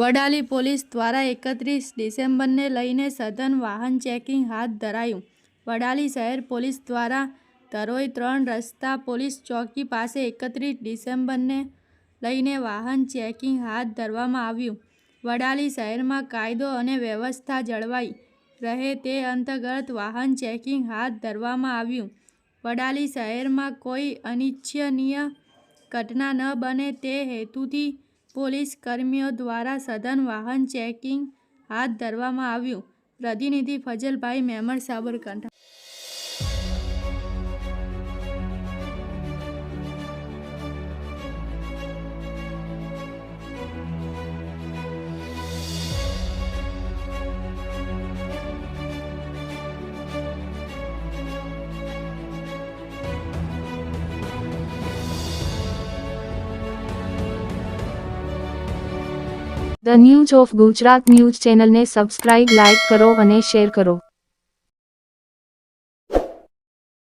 Vadali police દ્વારા 31 ડિસેમ્બરને લઈને સઘન વાહન ચેકિંગ હાથ ધરાયું. વડાલી શહેર પોલીસ દ્વારા ધરોઈ 3 રસ્તા પોલીસ ચોકી પાસે 31 ડિસેમ્બરને લઈને વાહન ચેકિંગ હાથ ધરવામાં આવ્યું. વડાલી શહેરમાં કાયદો અને વ્યવસ્થા જળવાઈ રહે તે અંતર્ગત વાહન ચેકિંગ હાથ ધરવામાં આવ્યું. વડાલી શહેરમાં કોઈ અનિચ્છનીય ઘટના ન બને તે હેતુથી પોલીસ કર્મીઓ દ્વારા સઘન વાહન ચેકિંગ હાથ ધરવામાં આવ્યું. પ્રતિનિધિ Fazalbhai Memon, Sabarkantha. The news of Gujarat news ચેનલને સબસ્ક્રાઇબ, લાઇક કરો અને શેર કરો.